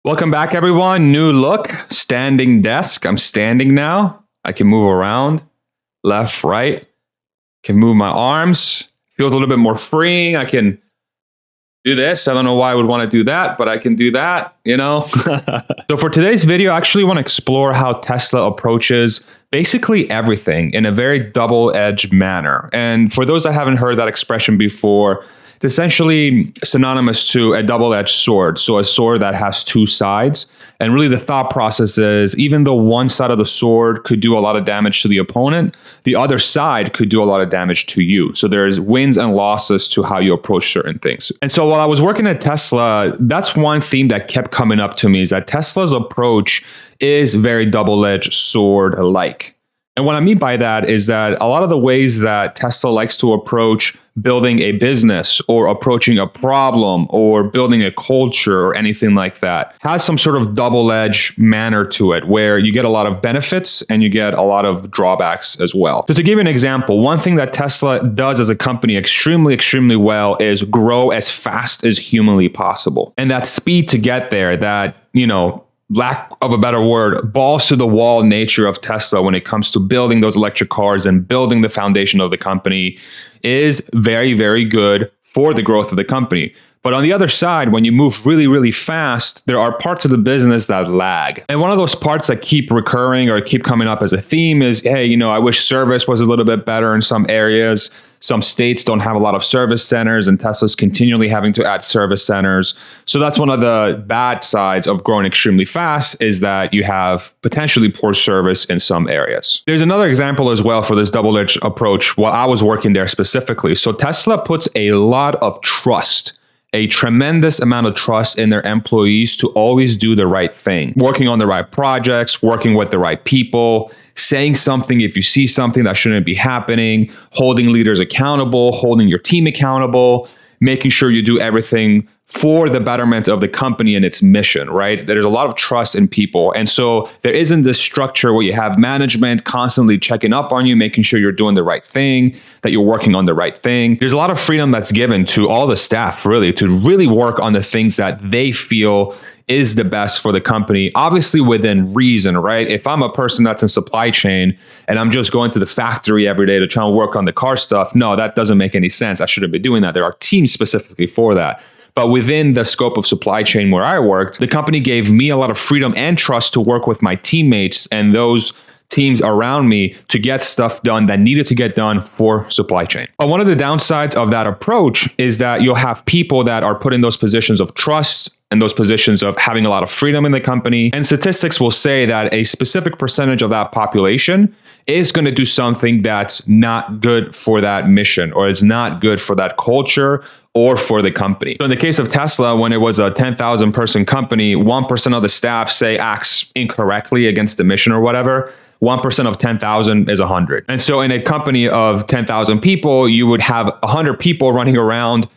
Welcome back, everyone. New look, standing desk. I'm standing now. I can move around, left, right. Can move my arms. Feels a little bit more freeing. I can do this. I don't know why I would want to do that, but I can do that, So for today's video, I actually want to explore how Tesla approaches basically everything in a very double-edged manner. And for those that haven't heard that expression before, it's essentially synonymous to a double-edged sword. So a sword that has two sides. And really the thought process is, even though one side of the sword could do a lot of damage to the opponent, the other side could do a lot of damage to you. So there's wins and losses to how you approach certain things. And so while I was working at Tesla, that's one theme that kept coming up to me, is that Tesla's approach is very double-edged sword-like. And what I mean by that is that a lot of the ways that Tesla likes to approach building a business or approaching a problem or building a culture or anything like that has some sort of double-edged manner to it, where you get a lot of benefits and you get a lot of drawbacks as well. So to give you an example, one thing that Tesla does as a company extremely well is grow as fast as humanly possible. And that speed to get there, that, lack of a better word, balls to the wall nature of Tesla when it comes to building those electric cars and building the foundation of the company is very, very good for the growth of the company. But on the other side, when you move really fast, there are parts of the business that lag. And one of those parts that keep recurring or keep coming up as a theme is, hey, I wish service was a little bit better in some areas. Some states don't have a lot of service centers, and Tesla's continually having to add service centers. So that's one of the bad sides of growing extremely fast, is that you have potentially poor service in some areas. There's another example as well for this double-edged approach while I was working there specifically. So Tesla puts a lot of trust, a tremendous amount of trust in their employees to always do the right thing, working on the right projects, working with the right people, saying something if you see something that shouldn't be happening, holding leaders accountable, holding your team accountable, making sure you do everything for the betterment of the company and its mission, right? There's a lot of trust in people. And so there isn't this structure where you have management constantly checking up on you, making sure you're doing the right thing, that you're working on the right thing. There's a lot of freedom that's given to all the staff, really, to really work on the things that they feel is the best for the company, obviously within reason, right? If I'm a person that's in supply chain and I'm just going to the factory every day to try and work on the car stuff, no, that doesn't make any sense. I shouldn't be doing that. There are teams specifically for that. But within the scope of supply chain where I worked, the company gave me a lot of freedom and trust to work with my teammates and those teams around me to get stuff done that needed to get done for supply chain. But one of the downsides of that approach is that you'll have people that are put in those positions of trust and those positions of having a lot of freedom in the company. And statistics will say that a specific percentage of that population is going to do something that's not good for that mission, or is not good for that culture or for the company. So in the case of Tesla, when it was a 10,000 person company, 1% of the staff acts incorrectly against the mission or whatever. 1% of 10,000 is 100. And so in a company of 10,000 people, you would have 100 people running around,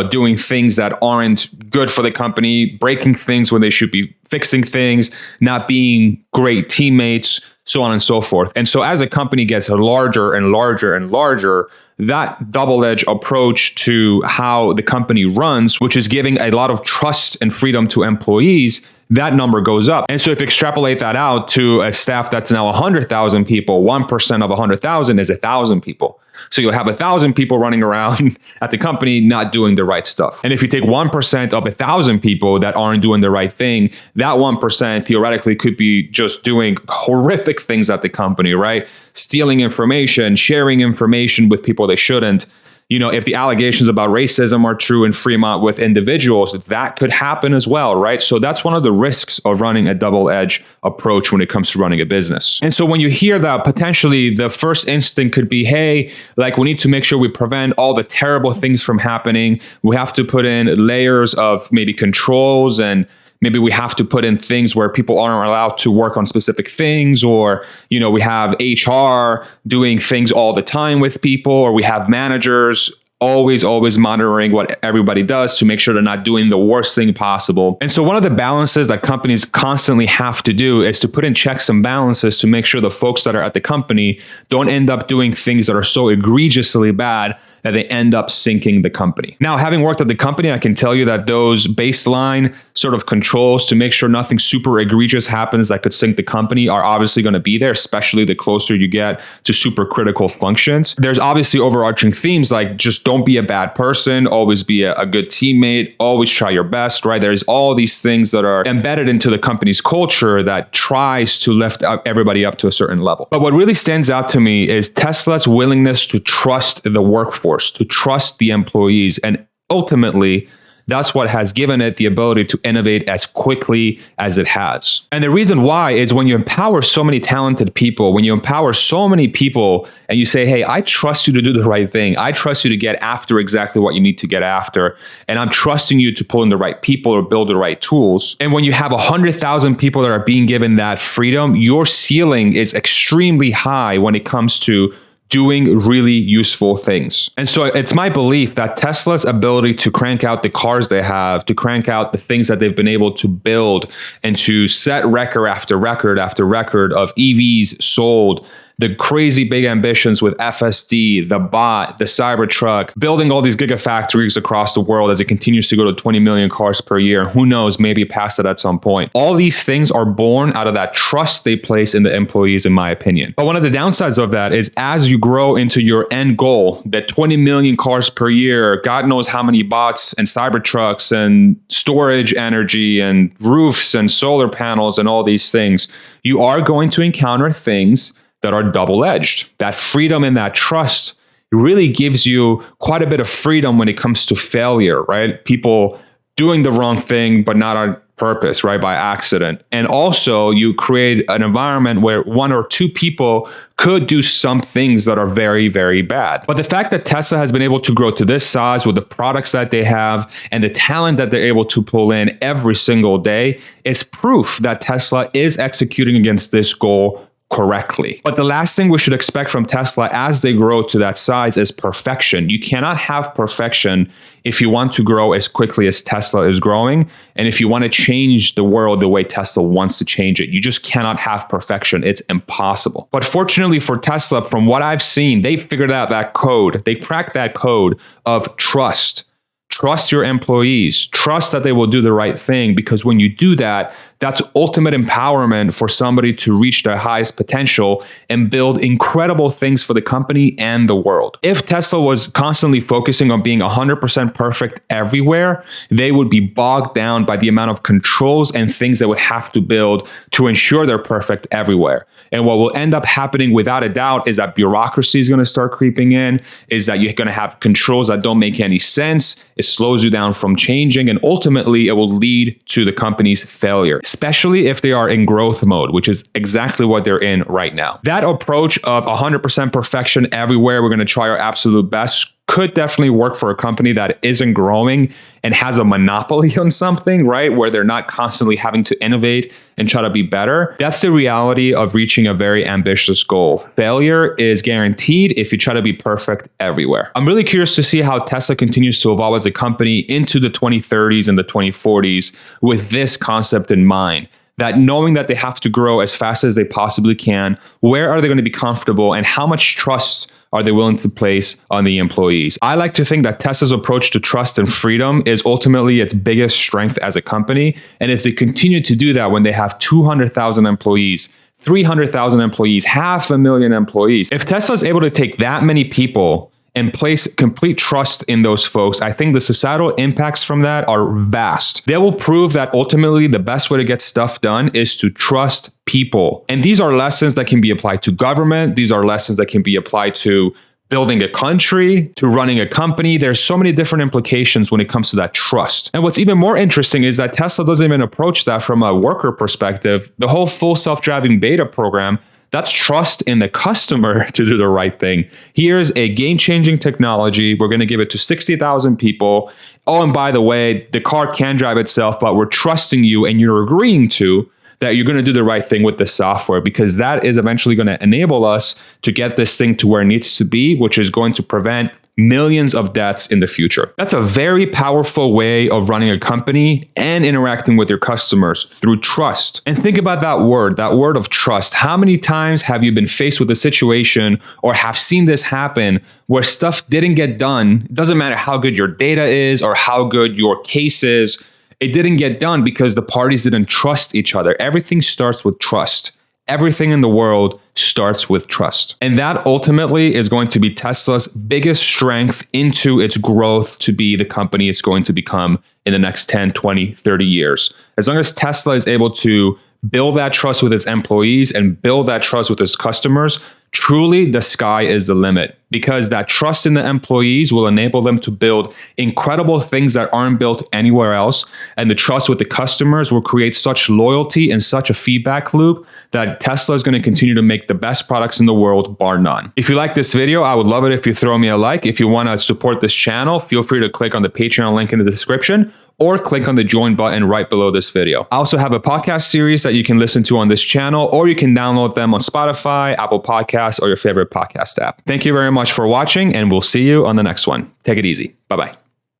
doing things that aren't good for the company, breaking things when they should be fixing things, not being great teammates, so on and so forth. And so as a company gets larger and larger and larger, that double-edged approach to how the company runs, which is giving a lot of trust and freedom to employees, that number goes up. And so if you extrapolate that out to a staff that's now 100,000 people, 1% of 100,000 is 1,000 people. So you'll have 1,000 people running around at the company not doing the right stuff. And if you take 1% of 1,000 people that aren't doing the right thing, that 1% theoretically could be just doing horrific things at the company, right? Stealing information, sharing information with people they shouldn't. If the allegations about racism are true in Fremont with individuals, that could happen as well, right? So that's one of the risks of running a double-edged approach when it comes to running a business. And so when you hear that, potentially the first instinct could be, hey, we need to make sure we prevent all the terrible things from happening. We have to put in layers of maybe controls, and maybe we have to put in things where people aren't allowed to work on specific things, or, we have HR doing things all the time with people, or we have managers always monitoring what everybody does to make sure they're not doing the worst thing possible. And so one of the balances that companies constantly have to do is to put in checks and balances to make sure the folks that are at the company don't end up doing things that are so egregiously bad that they end up sinking the company. Now, having worked at the company, I can tell you that those baseline sort of controls to make sure nothing super egregious happens that could sink the company are obviously going to be there, especially the closer you get to super critical functions. There's obviously overarching themes like just don't be a bad person, always be a good teammate, always try your best, right? There's all these things that are embedded into the company's culture that tries to lift up everybody up to a certain level. But what really stands out to me is Tesla's willingness to trust the workforce, to trust the employees, and ultimately, that's what has given it the ability to innovate as quickly as it has. And the reason why is when you empower so many talented people, when you empower so many people and you say, hey, I trust you to do the right thing. I trust you to get after exactly what you need to get after. And I'm trusting you to pull in the right people or build the right tools. And when you have 100,000 people that are being given that freedom, your ceiling is extremely high when it comes to doing really useful things. And so it's my belief that Tesla's ability to crank out the cars they have, to crank out the things that they've been able to build and to set record after record after record of EVs sold, the crazy big ambitions with FSD, the bot, the Cybertruck, building all these gigafactories across the world as it continues to go to 20 million cars per year. Who knows, maybe past it at some point. All these things are born out of that trust they place in the employees, in my opinion. But one of the downsides of that is as you grow into your end goal, that 20 million cars per year, God knows how many bots and Cybertrucks and storage energy and roofs and solar panels and all these things, you are going to encounter things that are double-edged. That freedom and that trust really gives you quite a bit of freedom when it comes to failure, right? People doing the wrong thing, but not on purpose, right? By accident. And also you create an environment where one or two people could do some things that are very, very bad. But the fact that Tesla has been able to grow to this size with the products that they have and the talent that they're able to pull in every single day is proof that Tesla is executing against this goal correctly. But the last thing we should expect from Tesla as they grow to that size is perfection. You cannot have perfection if you want to grow as quickly as Tesla is growing. And if you want to change the world the way Tesla wants to change it, you just cannot have perfection. It's impossible. But fortunately for Tesla, from what I've seen, they figured out that code. They cracked that code of trust. Trust your employees. Trust that they will do the right thing, because when you do that, that's ultimate empowerment for somebody to reach their highest potential and build incredible things for the company and the world. If Tesla was constantly focusing on being 100% perfect everywhere, they would be bogged down by the amount of controls and things they would have to build to ensure they're perfect everywhere. And what will end up happening without a doubt is that bureaucracy is going to start creeping in, is that you're going to have controls that don't make any sense. It slows you down from changing, and ultimately it will lead to the company's failure, especially if they are in growth mode, which is exactly what they're in right now. That approach of 100% perfection everywhere, we're going to try our absolute best, could definitely work for a company that isn't growing and has a monopoly on something, right? Where they're not constantly having to innovate and try to be better. That's the reality of reaching a very ambitious goal. Failure is guaranteed if you try to be perfect everywhere. I'm really curious to see how Tesla continues to evolve as a company into the 2030s and the 2040s with this concept in mind. That knowing that they have to grow as fast as they possibly can, where are they going to be comfortable, and how much trust are they willing to place on the employees? I like to think that Tesla's approach to trust and freedom is ultimately its biggest strength as a company. And if they continue to do that when they have 200,000 employees, 300,000 employees, 500,000 employees, if Tesla is able to take that many people and place complete trust in those folks, I think the societal impacts from that are vast. They will prove that ultimately the best way to get stuff done is to trust people. And these are lessons that can be applied to government. These are lessons that can be applied to building a country, to running a company. There's so many different implications when it comes to that trust. And what's even more interesting is that Tesla doesn't even approach that from a worker perspective. The whole full self-driving beta program, that's trust in the customer to do the right thing. Here's a game-changing technology. We're going to give it to 60,000 people. Oh, and by the way, the car can drive itself, but we're trusting you and you're agreeing to that you're going to do the right thing with the software, because that is eventually going to enable us to get this thing to where it needs to be, which is going to prevent millions of deaths in the future. That's a very powerful way of running a company and interacting with your customers through trust. And think about that word of trust. How many times have you been faced with a situation or have seen this happen where stuff didn't get done? It doesn't matter how good your data is or how good your case is. It didn't get done because the parties didn't trust each other. Everything starts with trust. Everything in the world starts with trust. And that ultimately is going to be Tesla's biggest strength into its growth to be the company it's going to become in the next 10, 20, 30 years. As long as Tesla is able to build that trust with its employees and build that trust with its customers, truly the sky is the limit, because that trust in the employees will enable them to build incredible things that aren't built anywhere else. And the trust with the customers will create such loyalty and such a feedback loop that Tesla is going to continue to make the best products in the world, bar none. If you like this video, I would love it if you throw me a like. If you want to support this channel, feel free to click on the Patreon link in the description or click on the join button right below this video. I also have a podcast series that you can listen to on this channel, or you can download them on Spotify, Apple Podcasts, or your favorite podcast app. Thank you very much for watching, and we'll see you on the next one. Take it easy. Bye-bye.